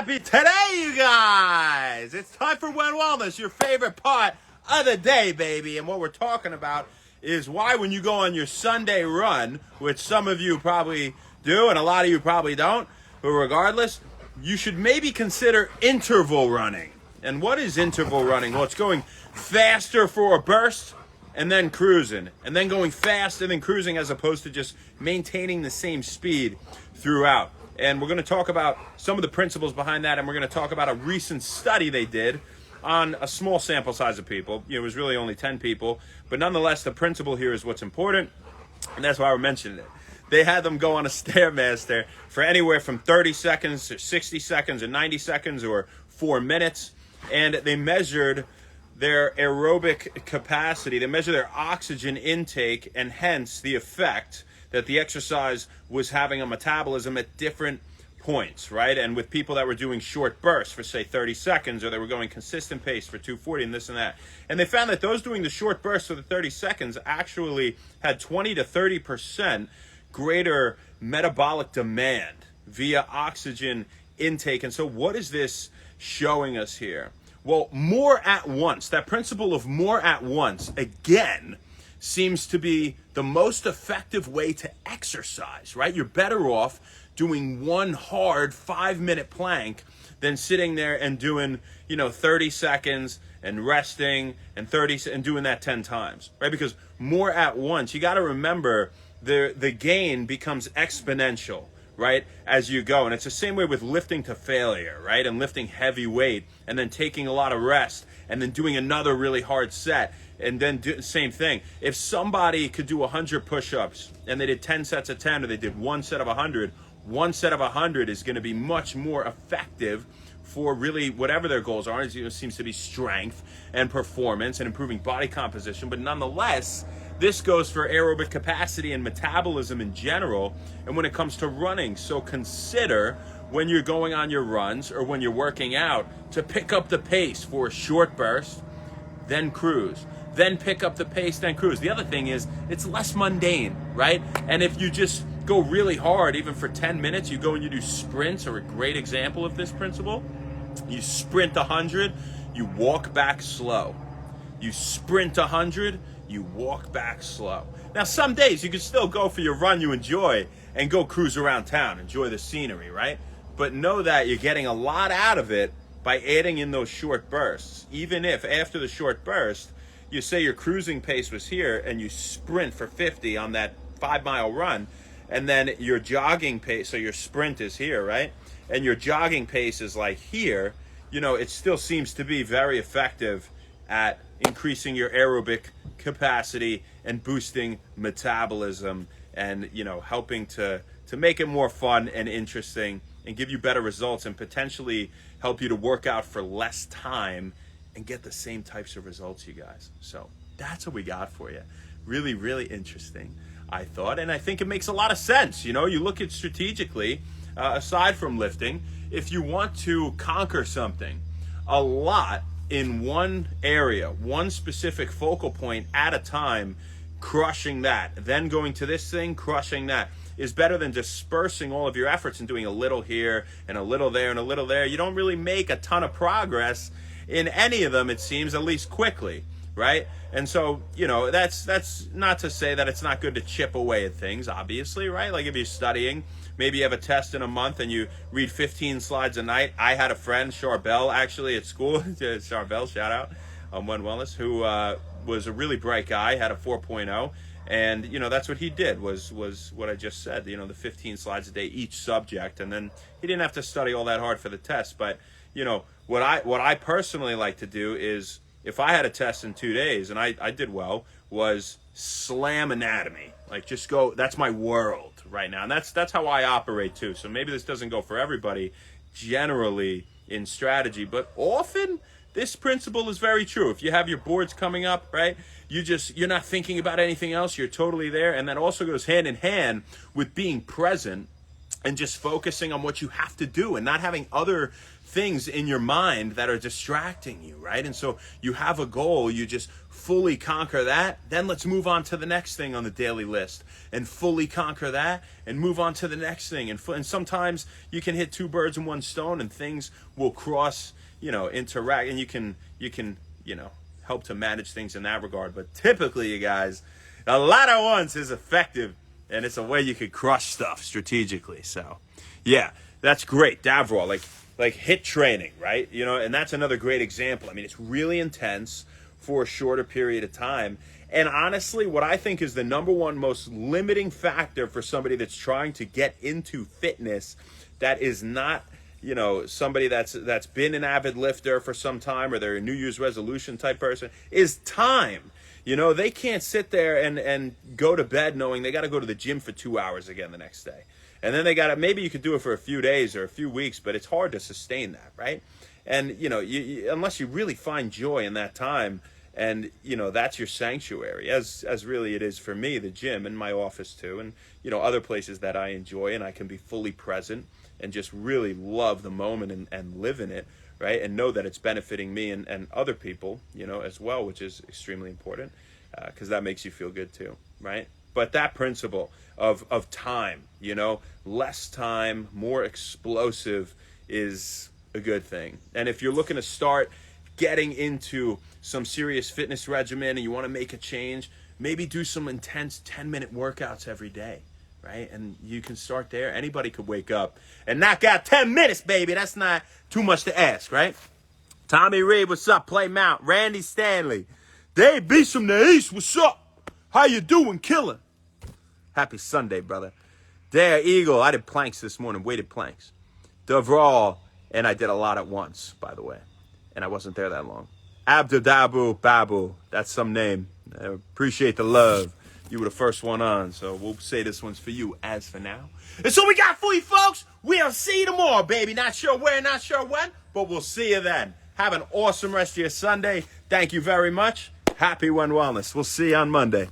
happy today, you guys! It's time for When Wellness, your favorite part of the day, baby. And what we're talking about is why when you go on your Sunday run, which some of you probably do and a lot of you probably don't, but regardless, you should maybe consider interval running. And what is interval running? Well, it's going faster for a burst and then cruising, and then going fast and then cruising, as opposed to just maintaining the same speed throughout. And we're going to talk about some of the principles behind that, and we're going to talk about a recent study they did on a small sample size of people. It was really only 10 people, but nonetheless, the principle here is what's important, and that's why we're mentioning it. They had them go on a Stairmaster for anywhere from 30 seconds to 60 seconds or 90 seconds or 4 minutes, and they measured their aerobic capacity. They measured their oxygen intake, and hence the effect that the exercise was having on metabolism at different points, right? And with people that were doing short bursts for, say, 30 seconds, or they were going consistent pace for 240 and this and that. And they found that those doing the short bursts for the 30 seconds actually had 20 to 30% greater metabolic demand via oxygen intake. And so what is this showing us here? Well, more at once, that principle of more at once, again, seems to be the most effective way to exercise, right? You're better off doing one hard 5-minute plank than sitting there and doing, 30 seconds and resting and 30 and doing that 10 times, right? Because more at once, you got to remember the gain becomes exponential, right, as you go. And it's the same way with lifting to failure, right? And lifting heavy weight and then taking a lot of rest and then doing another really hard set. And then do the same thing. If somebody could do 100 push-ups and they did 10 sets of 10, or they did one set of 100, one set of 100 is going to be much more effective for really whatever their goals are. It seems to be strength and performance and improving body composition. But nonetheless, this goes for aerobic capacity and metabolism in general, and when it comes to running. So consider when you're going on your runs or when you're working out to pick up the pace for a short burst, then cruise. Then pick up the pace, then cruise. The other thing is, it's less mundane, right? And if you just go really hard, even for 10 minutes, you go and you do sprints, are a great example of this principle. You sprint 100, you walk back slow. You sprint 100, you walk back slow. Now, some days you can still go for your run you enjoy and go cruise around town, enjoy the scenery, right? But know that you're getting a lot out of it by adding in those short bursts. Even if after the short burst, you say your cruising pace was here and you sprint for 50 on that 5-mile run, and then your jogging pace, so your sprint is here, right? And your jogging pace is like here, it still seems to be very effective at increasing your aerobic capacity and boosting metabolism and, helping to make it more fun and interesting and give you better results and potentially help you to work out for less time and get the same types of results, you guys. So that's what we got for you. Really, really interesting, I thought. And I think it makes a lot of sense. You look at strategically, aside from lifting, if you want to conquer something a lot in one area, one specific focal point at a time, crushing that, then going to this thing, crushing that, is better than dispersing all of your efforts and doing a little here and a little there and a little there. You don't really make a ton of progress in any of them, it seems, at least quickly, right? And so, that's not to say that it's not good to chip away at things, obviously, right? Like if you're studying, maybe you have a test in a month and you read 15 slides a night. I had a friend, Charbel, actually at school, Charbel, shout out, on When Wellness, who was a really bright guy, had a 4.0, and, that's what he did, was what I just said, the 15 slides a day, each subject, and then he didn't have to study all that hard for the test, but, what I personally like to do is, if I had a test in 2 days, and I did well, was slam anatomy. Like, just go, that's my world right now. And that's how I operate too. So maybe this doesn't go for everybody generally in strategy, but often this principle is very true. If you have your boards coming up, right, you're not thinking about anything else, you're totally there. And that also goes hand in hand with being present and just focusing on what you have to do and not having other things in your mind that are distracting you, right? And so you have a goal, you just fully conquer that, then let's move on to the next thing on the daily list and fully conquer that and move on to the next thing. And sometimes you can hit two birds in one stone and things will cross, interact, and you can help to manage things in that regard. But typically, you guys, a lot at once is effective, and it's a way you could crush stuff strategically. So yeah, that's great. Davor, like HIIT training, right? And that's another great example. I mean, it's really intense for a shorter period of time. And honestly, what I think is the number one most limiting factor for somebody that's trying to get into fitness that is not, somebody that's been an avid lifter for some time, or they're a New Year's resolution type person, is time. They can't sit there and go to bed knowing they got to go to the gym for 2 hours again the next day. And then maybe you could do it for a few days or a few weeks, but it's hard to sustain that, right? And, unless you really find joy in that time, and, that's your sanctuary, as really it is for me, the gym and my office too, and, other places that I enjoy, and I can be fully present and just really love the moment and live in it, right? And know that it's benefiting me and other people, as well, which is extremely important, because that makes you feel good too, right? But that principle of time, less time, more explosive is a good thing. And if you're looking to start getting into some serious fitness regimen and you want to make a change, maybe do some intense 10-minute workouts every day, right? And you can start there. Anybody could wake up and knock out 10 minutes, baby. That's not too much to ask, right? Tommy Reed, what's up? Play Mount. Randy Stanley. Dave Beast from the East, what's up? How you doing, killer? Happy Sunday, brother. Dare Eagle, I did planks this morning, weighted planks. Devral, and I did a lot at once, by the way. And I wasn't there that long. Abdudabu Babu, that's some name. I appreciate the love. You were the first one on, so we'll say this one's for you as for now. And so we got for you, folks. We'll see you tomorrow, baby. Not sure where, not sure when, but we'll see you then. Have an awesome rest of your Sunday. Thank you very much. Happy One Wellness. We'll see you on Monday.